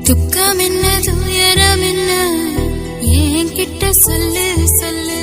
துக்கம் என்ன துயரம் என்ன என்கிட்ட சொல்லு சொல்லு.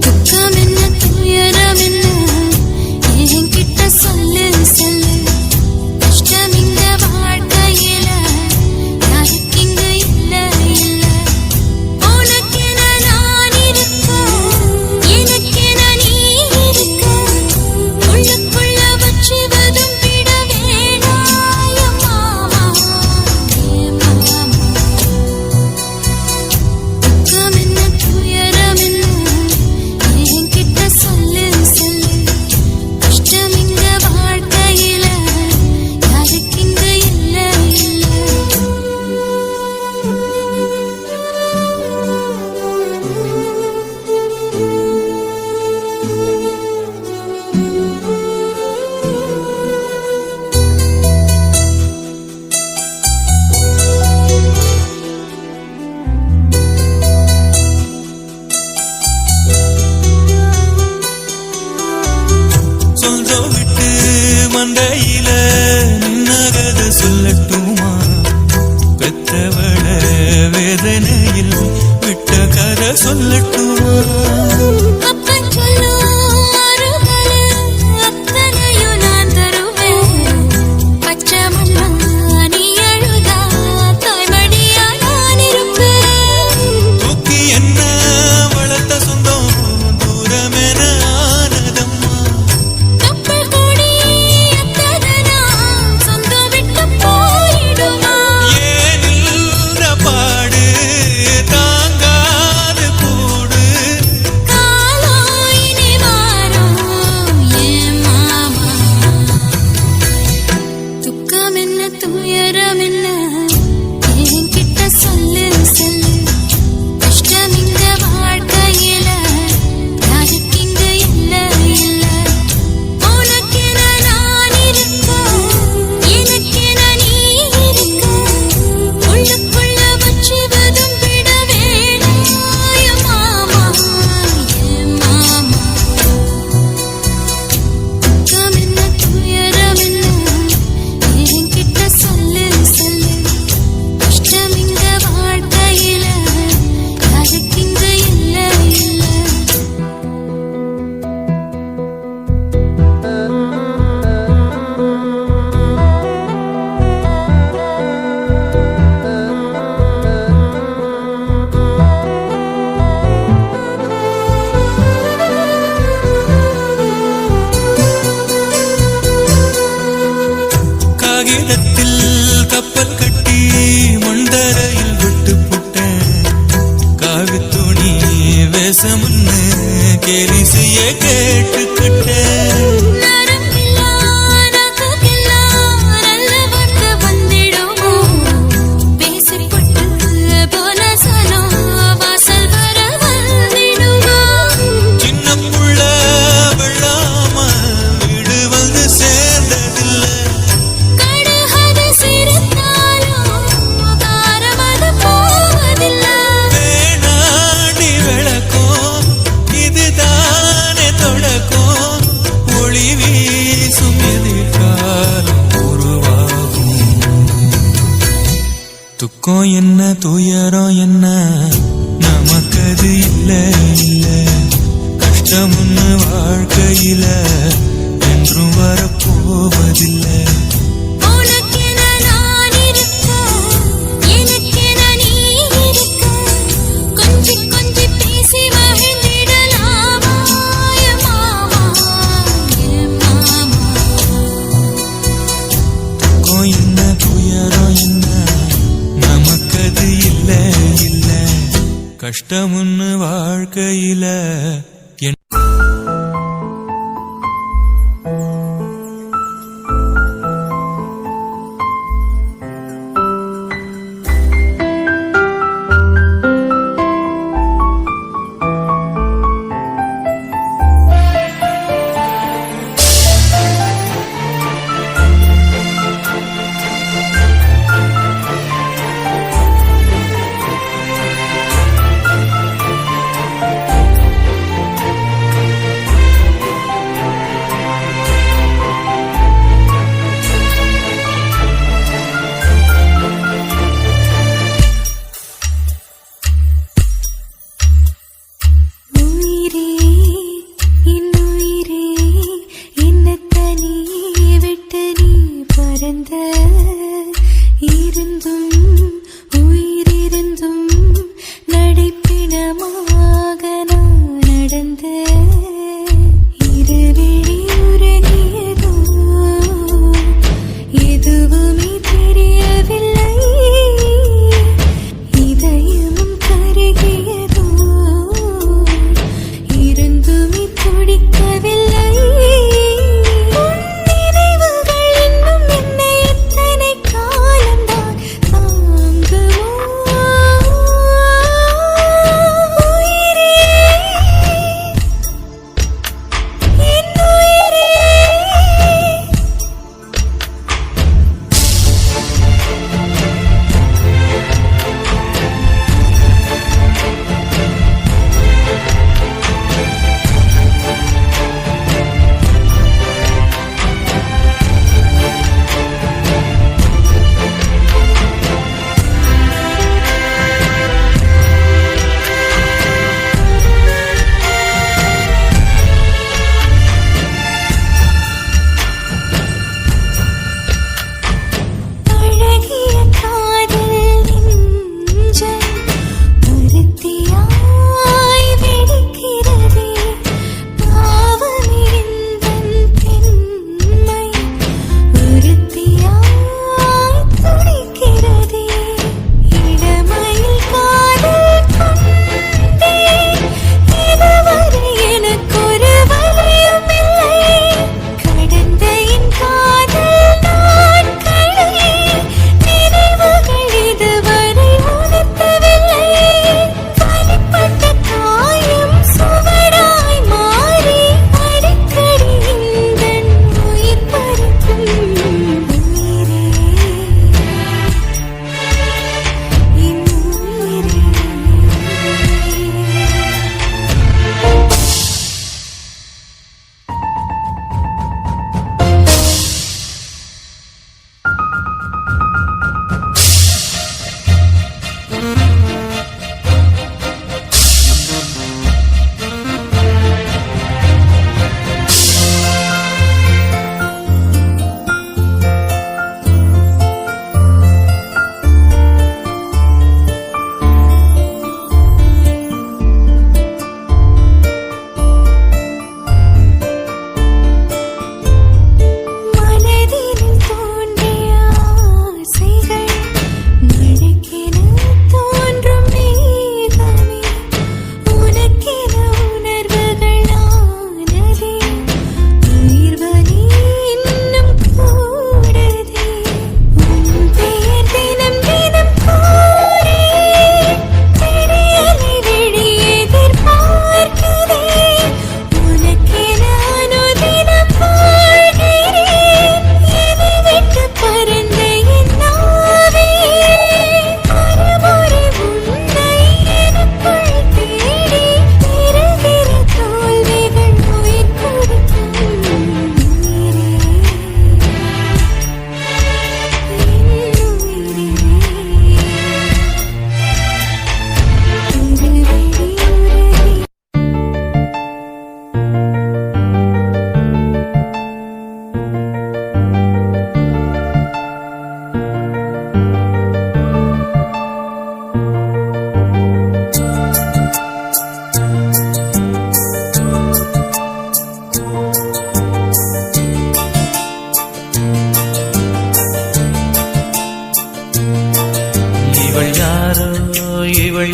துக்கம் என்ன துயரம் என்ன என்கிட்ட சொல்லு சொல்லு. கஷ்டம் இந்த வாழ்க்கையில யாருக்கு இங்க இல்ல இல்ல. உனக்கென நான் இருக்க எனக்கென நீ இருக்க. உள்ளுக்குள்ள வச்சுவதும் விட வேணாய மாமா மாமா. துக்கம் என்ன துயரம் என்ன என்கிட்ட சொல்லு சொல்லு. கஷ்டம் இந்த வாழ்க்கையில யாருக்கு இங்க இல்ல இல்ல. சொந்தம் விட்டு மண்டையில நின்னகத சொல்லட்டுமா? பெத்தவள வேதனையில் விட்ட கதை சொல்லட்டுமா? அப்பன் சொல்லும் ஆறுதல் அத்தனையும் நான் தருவேன். பச்சை மண்ணா நீ அழுதா தாய்மடியா நான் இருப்பேன். தூக்கி என்ன வளர்த்த சொந்தம் தூரமென ஆனதம்மா. கப்பல் கூடி எத்ததனா சொந்தம் விட்டு போயிடுமா? ஏனில்ற பாடு தாங்காது கூடு. காலம் இனி மாறும் ஏன் மாமா. துக்கம் என்ன துயரம் என்ன என்கிட்ட சொல்லு சொல்லு. கஷ்டம் இந்த வாழ்க்கையில யாருக்கு இங்க இல்ல இல்ல. உனக்கென நான் இருக்க எனக்கென நீ இருக்க. உள்ளுக்குள்ள வச்சுவதும் விட வேணாய மாமா ஏன் மாமா. துக்கம் என்ன துயரம் என்ன என்கிட்ட சொல்லு சொல்லு. கஷ்டம் இந்த வாழ்க்கையில யாருக்கு இங்க இல்ல இல்ல. காகிதத்தில் கப்பல் கட்டி மண்டரையில் விட்டு புட்டேன். காவி துணி வேஷமுன்னு கேலி செய்ய கேட்டுக்கிட்டேன். நரம்பில்லா நாக்குக்கெல்லா நல்ல வார்த்தை வந்திடுமோ? பேசிப்பட்டு போன சனம் வாசல் வர வந்திடுமோ? சின்ன புள்ள வெள்ளாம வீடு வந்து சேர்ந்ததில்ல. கடுகது சிரித்தாலும் காரமது போவதில்ல. வேணாடி விளக்கும் இதுதானே தொடக்கும். ஒளி வீசும் எதிர்காலம் உருவாகும். துக்கம் என்ன துயரம் என்ன நமக்கது இல்ல இல்ல. கஷ்டம்னு வாழ்க்கையில என்றும் வரப்போவதில்லை. உனக்கென நான் இருக்க எனக்கென நீ இருக்க. கொஞ்சி கொஞ்சி பேசி மகிழ்ந்திடலாமா என் மாமா என் மாமா. துக்கம் என்ன துயரம் என்ன நமக்கது இல்ல இல்ல. கஷ்டம்னு வாழ்க்கையில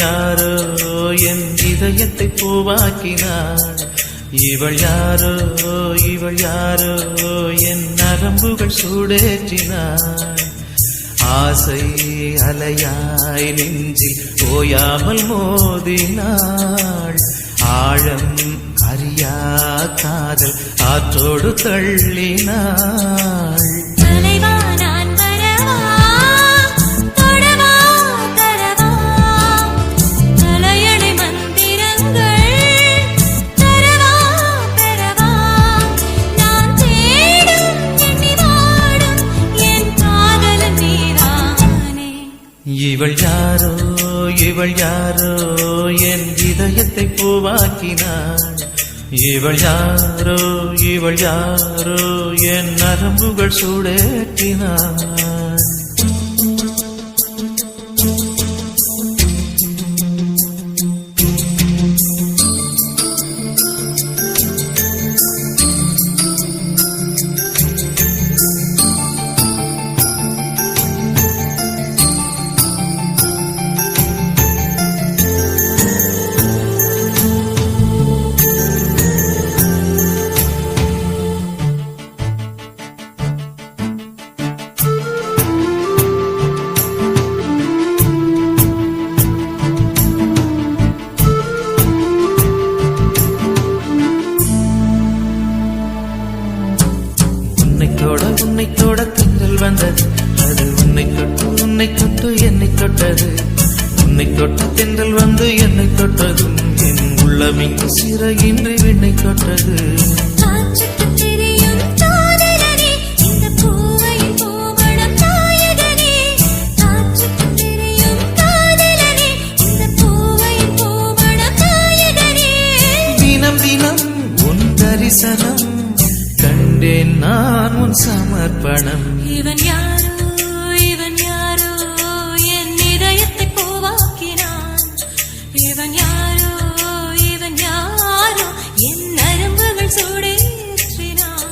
யாரோ என் இதயத்தை பூவாக்கினாள். இவள் யாரோ இவள் யாரோ என் நரம்புகள் சூடேற்றினாள். ஆசை அலையாய் நெஞ்சில் ஓயாமல் மோதினாள். ஆழம் அறியா காதல் ஆற்றோடு தள்ளினாள். தலைவா நான் வரவா தொடவா தரவா தலையணை மந்திரங்கள் தரவா பெறவா நான் தேடும் எண்ணி வாடும் என் காதலன் நீதானே. இவள் யாரோ இவள் யாரோ என் இதயத்தை பூவாக்கினாள். இவள் யாரோ இவள் யாரோ என் நரம்புகள் சூடேற்றினாள். உன்னை தொட திங்கள் வந்தது. அது உன்னை தொட்டு என்னை தொட்டது. உன்னை தொட்ட தென்றல் வந்து என்னை தொட்டதும் என் உள்ளமிங்கு சிறகின்றி விண்ணை தொட்டது. காற்றுக்கு தெரியும் காதலனே இந்த பூவையின் பூமணம் நாயகனே. காற்றுக்கு தெரியும் காதலனே இந்த பூவையின் பூமணம் நாயகனே. தினம் தினம் உன் தரிசனம் கண்டேன் நான் உன் சமர்ப்பணம். இவன் யாரோ என் இதயத்தை பூவாக்கினான். இவன் யாரோ என் நரம்புகள் சூடேற்றினான்.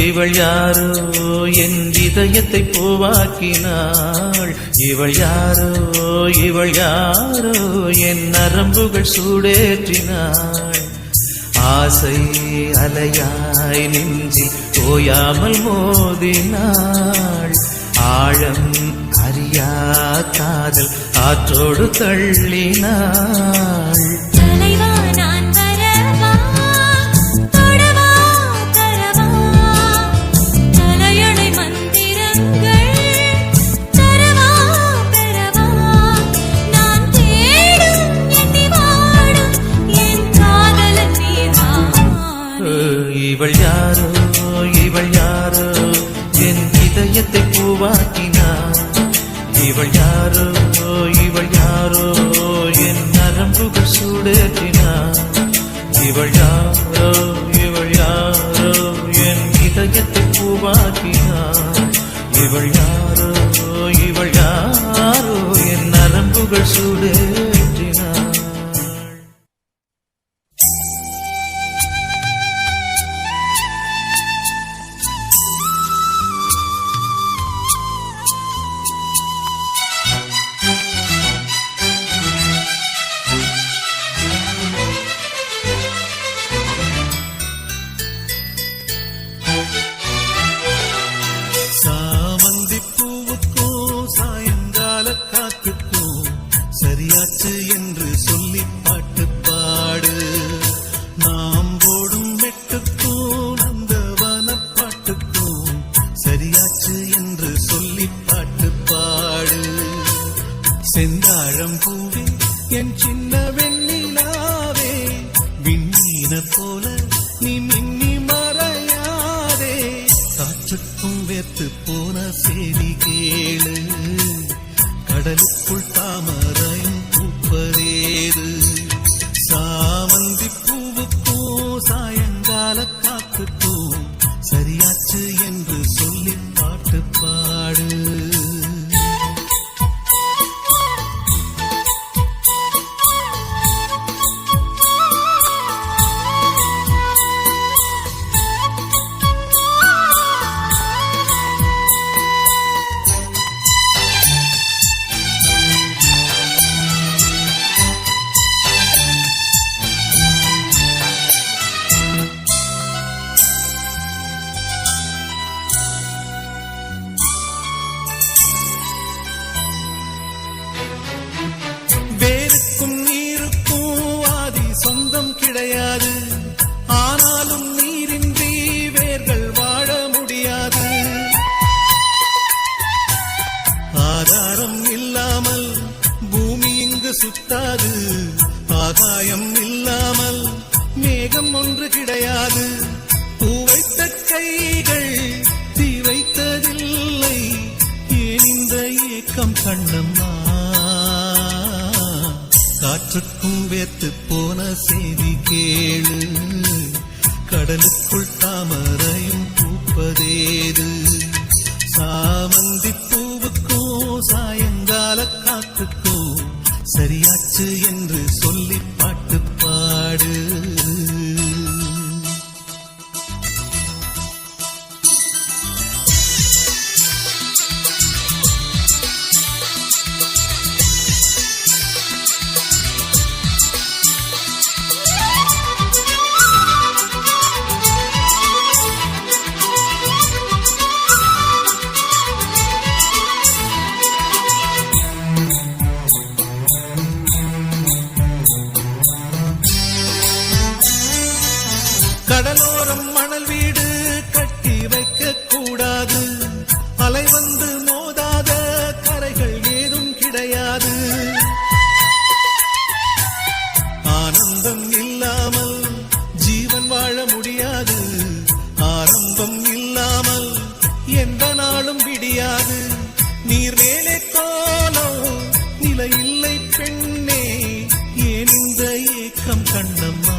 இவள் யாரோ என் இதயத்தை பூவாக்கினாள். இவள் யாரோ என் நரம்புகள் சூடேற்றினாள். ஆசை அலையாய் நெஞ்சில் ஓயாமல் மோதினாள். ஆழம் அறியா காதல் ஆற்றோடு தள்ளினாள். தலைவா நான் வரவா தொடவா தரவா தலையணை மந்திரங்கள் தரவா பெறவா நான் தேடும் எண்ணி வாடும் என் காதலன் நீதானே. இவள் யாரோ என் இதயத்தை பூவாக்கினாள். இவள் யாரோ என் நரம்புகள் சூடேற்றினாள். இவள் யாரோ என் இதயத்தை பூவாக்கினாள். இவள் யாரோ என் நரம்புகள் சூடேற்றினாள். போல நீ மின்னி மறையாதே. காற்றுக்கும் வேர்த்து போன செய்தி கேளு, கடலுக்குள் தாமரையும் பூப்பதேது. சாமந்தி பூவுக்கும் சாயங்கால காத்துக்கும் சரியாச்சு என்று சொல்லி பாட்டு பாடு. வேருக்கும் நீருக்கும் ஆதி சொந்தம் கிடையாது, ஆனாலும் நீரின்றி வேர்கள் வாழ முடியாது. ஆதாரம் இல்லாமல் பூமி இங்கு சுத்தாது, ஆகாயம் இல்லாமல் மேகம் ஒன்று கிடையாது. பூ வைத்த கைகள் தீ வைத்ததில்லை, ஏன் இந்த ஏக்கம் கண்ணம்மா? காற்றுக்கும் வேர்த்து போன செய்தி கேளு, கடலுக்குள் தாமரையும் பூப்பதேது. சாமந்தி பூவுக்கும் சாயங்கால காத்துக்கும் சரியாச்சு என்று சொல்லி பாட்டு பாடு. கடலோரம் மணல் வீடு கட்டி வைக்க கூடாது, அலை வந்து மோதாத கரைகள் ஏதும் கிடையாது. ஆனந்தம் இல்லாமல் ஜீவன் வாழ முடியாது, ஆரம்பம் இல்லாமல் எந்த நாளும் விடியாது. நீர் மேலே கோலம் நிலையில்லை பெண்ணே, ஏன் இந்த ஏக்கம் கண்ணம்மா?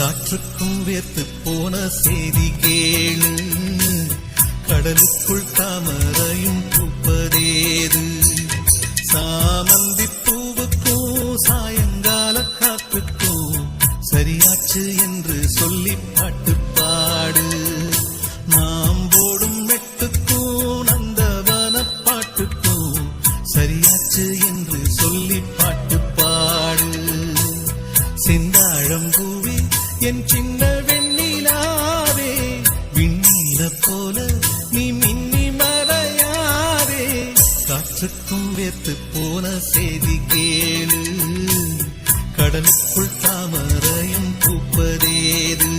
காற்றுக்கும் வேர்த்து போன செய்தி கேளு, கடலுக்குள் தாமரையும் பூப்பதேது. சாமந்தி பூவுக்கும் சாயங்கால காத்துக்கும் சரியாச்சு என்று சொல்லி பாட்டு பாடு. மாம்போடும் மெட்டுக்கும் நந்தவன பாட்டுக்கும் சரியாச்சு என்று சொல்லி பாட்டு பாடு. செந்தாழம்பூவே என் சின்ன வெண்ணிலாவே, விண்ணீல போல நீ மின்னி மறையாதே. காற்றுக்கும் வேர்த்து போன செய்தி கேளு, கடலுக்குள் தாமரையும் பூப்பதேது.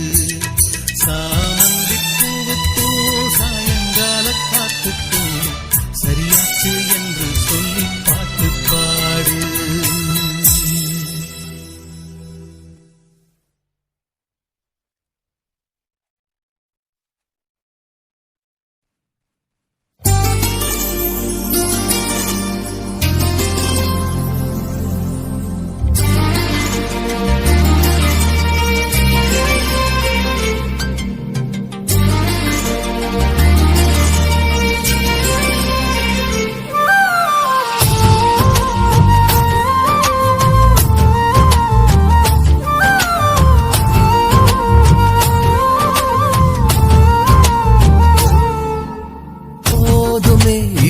சாமந்தி பூவுக்கும் சாயங்கால காத்துக்கும் சரியாச்சு என்று சொல்லி பாட்டு பாடு.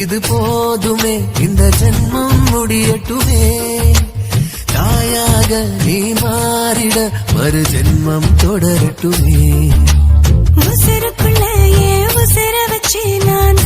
இது போதுமே, இந்த ஜென்மம் முடியட்டுமே. தாயாக நீ மாறிட மறு ஜென்மம் தொடரட்டுமே. உசுருக்குள்ள உசுர வச்சு நான்